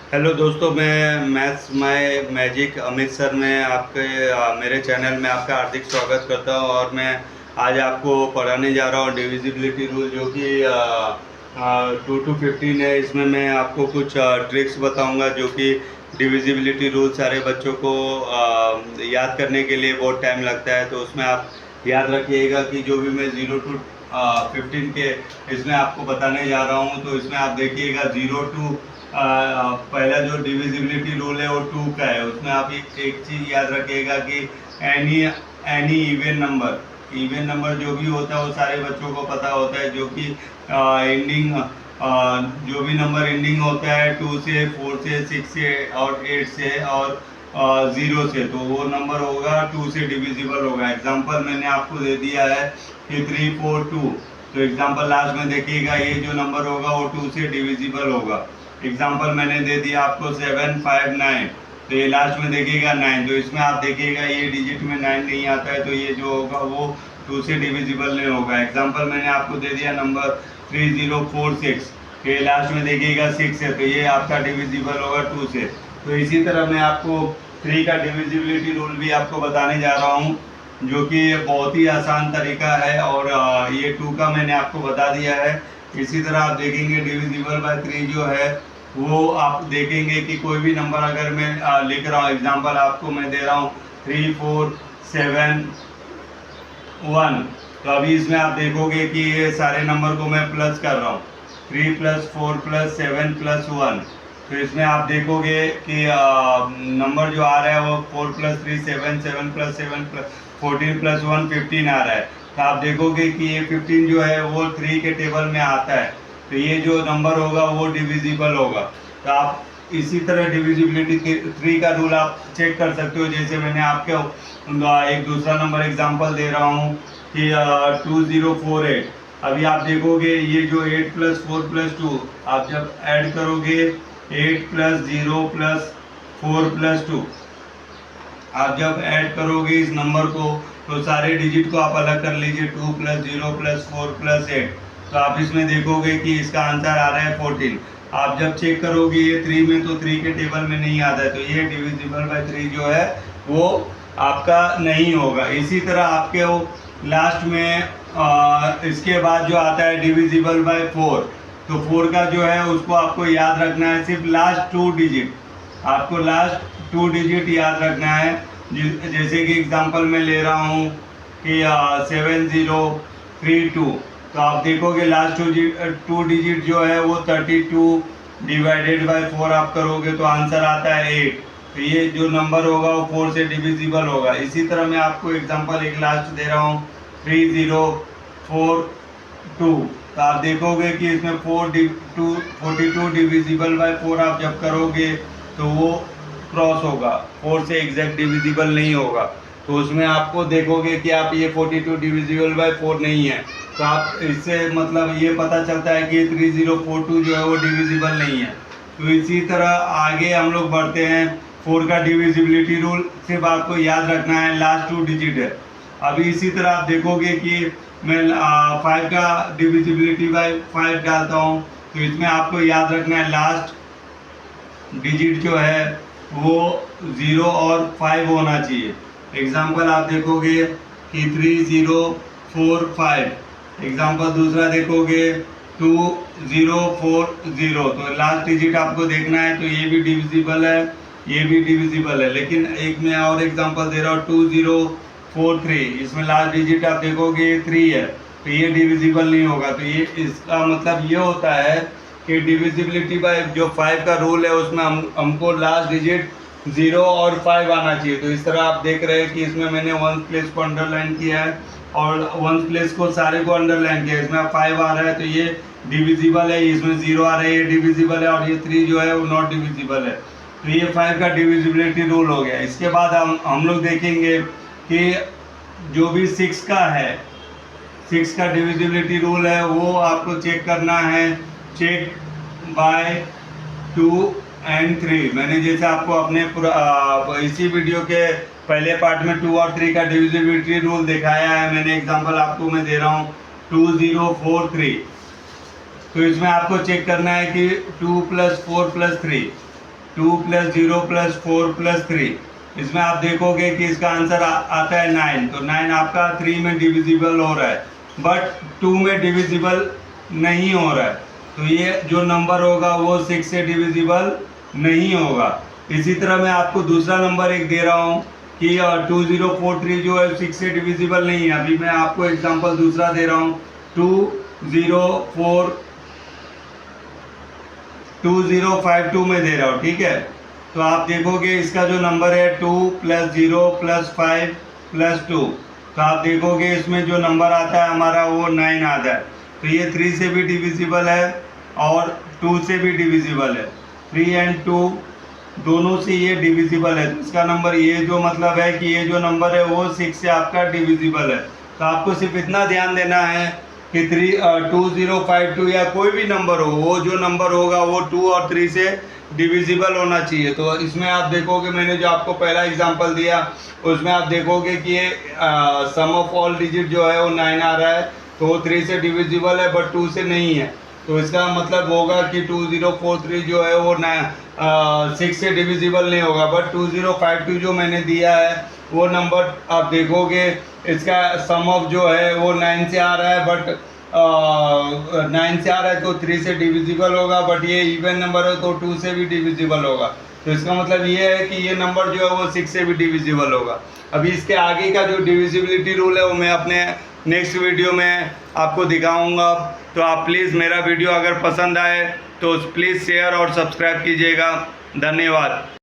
Hello दोस्तों, मैं maths my magic Amit sir में आपके मेरे चैनल में आपका हार्दिक स्वागत करता हूं। और मैं आज आपको पढ़ाने जा रहा हूं डिविजिबिलिटी रूल, जो कि 2 to 15 है। इसमें मैं आपको कुछ ट्रिक्स बताऊंगा जो कि डिविजिबिलिटी रूल सारे बच्चों को याद करने के लिए बहुत टाइम लगता है। तो उसमें आप याद रखिएगा कि जो भी मैं 0 to 15 के इसमें आपको बताने जा रहा हूँ, तो इसमें आप देखिएगा 0 to पहला जो डिविजिबिलिटी रूल है वो 2 का है। उसमें आप एक चीज़ याद रखिएगा कि एनी एनी इवन नंबर जो भी होता है वो सारे बच्चों को पता होता है, जो कि एंडिंग जो भी नंबर एंडिंग होता है 2 से 4 से 6 से और 8 से और 0 से, तो वो नंबर होगा 2 से डिविजिबल होगा। एग्जांपल मैंने आपको दे दिया है कि 342, तो एग्जांपल लास्ट में देखिएगा ये जो नंबर होगा वो 2 से डिविजिबल होगा। एग्जांपल मैंने दे दिया आपको 759, तो ये लास्ट में देखिएगा 9, तो इसमें आप देखिएगा ये डिजिट में 9 नहीं आता है, तो ये जो होगा वो 2 से डिविजिबल नहीं होगा। एग्जांपल मैंने आपको दे दिया नंबर 3046, तो ये लास्ट में देखिएगा 6 है, तो ये आपका डिविजिबल होगा 2 से। तो इसी तरह मैं आपको 3 का डिविजिबिलिटी रूल भी आपको बताने जा रहा हूँ, जो कि बहुत ही आसान तरीका है। और ये 2 का मैंने आपको बता दिया है। इसी तरह आप देखेंगे डिविजिबल बाय 3 जो है वो आप देखेंगे कि कोई भी नंबर अगर मैं लिख रहा हूँ, एग्जांपल आपको मैं दे रहा हूँ 3471, तो अभी इसमें आप देखोगे कि ये सारे नंबर को मैं प्लस कर रहा हूँ, 3 + 4 + 7 + 1। तो इसमें आप देखोगे कि नंबर जो आ रहा है वो 4 + 3 7, 7 + 7 14 + 1 15 आ रहा है। तो आप देखोगे कि ये 15 जो है वो 3 के टेबल में आता है, तो ये जो नंबर होगा वो डिविजिबल होगा। तो आप इसी तरह डिविजिबिलिटी 3 का रूल आप चेक कर सकते हो। जैसे मैंने आपके एक दूसरा नंबर एग्जांपल दे रहा हूँ कि 2048। अभी आप देखोगे ये जो 8 + 4 + 2, आप जब ऐड करोगे 8 + 0 + 4 + 2, आप जब ऐड करोगे इस नंबर को तो सारे डिजिट को आप अलग कर लीजिए, 2 + 0 + 4 + 8, तो आप इसमें देखोगे कि इसका आंसर आ रहा है 14। आप जब चेक करोगे ये 3 में, तो 3 के टेबल में नहीं आता है, तो ये डिविजिबल बाय 3 जो है वो आपका नहीं होगा। इसी तरह आपके वो लास्ट में इसके बाद जो आता है डिविजिबल बाय 4, तो 4 का जो है उसको आपको याद रखना है, सिर्फ लास्ट 2 डिजिट, आपको लास्ट 2 डिजिट याद रखना है। जैसे कि एग्जांपल मैं ले रहा हूँ कि 7032, तो आप देखोगे लास्ट 2 डिजिट जो है वो 32 डिवाइडेड बाय 4 आप करोगे तो आंसर आता है 8। तो ये जो नंबर होगा वो 4 से डिविजिबल होगा। इसी तरह मैं आपको एग्जांपल एक लास्ट दे रहा हूँ 3042, तो आप देखोगे कि इसमें 42 डिविजिबल बाय 4 आप जब करोगे तो वो क्रॉस होगा, 4 से एग्जैक्ट डिविजिबल नहीं होगा। तो उसमें आपको देखोगे कि आप ये 42 डिविजिबल बाय 4 नहीं है, तो आप इससे मतलब ये पता चलता है कि 3042 जो है वो डिविजिबल नहीं है। तो इसी तरह आगे हम लोग बढ़ते हैं। 4 का डिविजिबिलिटी रूल सिर्फ आपको याद रखना है, लास्ट 2 डिजिट है। अभी इसी तरह आप देखोगे कि मैं 5 का डिविजिबिलिटी बाय 5 डालता हूँ, तो इसमें आपको याद रखना है लास्ट डिजिट जो है वो 0 और 5 होना चाहिए। एग्जाम्पल आप देखोगे कि 3045, एग्जाम्पल दूसरा देखोगे 2040, तो लास्ट डिजिट आपको देखना है, तो ये भी डिविजिबल है, ये भी डिविजिबल है। लेकिन एक मैं और एग्जांपल दे रहा हूँ 2043, इसमें लास्ट डिजिट आप देखोगे 3 है, तो ये डिविजिबल नहीं होगा। तो ये इसका मतलब ये होता है कि डिविजिबिलिटी बाय जो 5 का रूल है उसमें हमको लास्ट डिजिट 0 और 5 आना चाहिए। तो इस तरह आप देख रहे हैं कि इसमें मैंने 1 प्लेस को अंडरलाइन किया है और 1 प्लेस को सारे को अंडरलाइन किया है। इसमें 5 आ रहा है तो ये डिविजिबल है, इसमें 0 आ रहा है ये डिविजिबल है, और ये 3 जो है वो नॉट डिविजिबल है। तो ये 5 का डिविजिबिलिटी रूल हो गया। इसके बाद हम लोग देखेंगे कि जो भी 6 का है, 6 का डिविजिबिलिटी रूल है वो आपको चेक करना है, चेक बाय 2 and 3। मैंने जैसे आपको अपने इसी वीडियो के पहले पार्ट में 2 और 3 का डिविजिबिलिटी रूल दिखाया है। मैंने एग्जांपल आपको मैं दे रहा हूँ 2043, तो इसमें आपको चेक करना है कि 2 + 4 + 3, 2 + 0 + 4 + 3। इसमें आप देखोगे कि इसका आंसर आता है 9। तो 9 आपका 3 में डिविजिबल हो रहा है, बट 2 में डिविजिबल नहीं हो रहा है। तो ये जो नंबर होगा वो 6 से डिविजिबल नहीं होगा। इसी तरह मैं आपको दूसरा नंबर एक दे रहा हूँ कि 2043 जो है 6 से डिविजिबल नहीं है। अभी मैं आपको एग्जांपल दूसरा दे रहा हूँ, 2052 में दे रहा हूँ, ठीक है। तो आप देखोगे इसका जो नंबर है 2 + 0 + 5 + 2, तो आप देखोगे इसमें जो नंबर आता है हमारा वो 9 आता है। तो ये 3 से भी डिविजिबल है और 2 से भी डिविजिबल है। 3 और 2 दोनों से ये डिविजिबल है। तो इसका नंबर, ये जो मतलब है कि ये जो नंबर है वो 6 से आपका डिविजिबल है। तो आपको सिर्फ इतना ध्यान देना है कि 2052 या कोई भी नंबर हो, वो जो नंबर होगा वो 2 और 3 से डिविजिबल होना चाहिए। तो इसमें आप देखोगे, मैंने जो आपको पहला एग्जांपल दिया उसमें आप देखोगे कि ये सम ऑफ ऑल डिजिट जो है वो 9 आ रहा है, तो वो 3 से डिविजिबल है बट 2 से नहीं है। तो इसका मतलब होगा कि 2043 जो है वो 6 से डिविजिबल नहीं होगा, बट 2052 जो मैंने दिया है वो नंबर आप देखोगे इसका सम ऑफ जो है वो 9 से आ रहा है, बट 9 से आ रहा है तो 3 से डिविजिबल होगा, बट ये इवन नंबर है तो 2 से भी डिविजिबल होगा। तो इसका मतलब ये है कि ये नंबर जो है वो 6 से भी डिविजिबल होगा। अभी इसके आगे का जो डिविजिबिलिटी रूल है वो मैं अपने नेक्स्ट वीडियो में आपको दिखाऊंगा। तो आप प्लीज़ मेरा वीडियो अगर पसंद आए तो प्लीज़ शेयर और सब्सक्राइब कीजिएगा। धन्यवाद।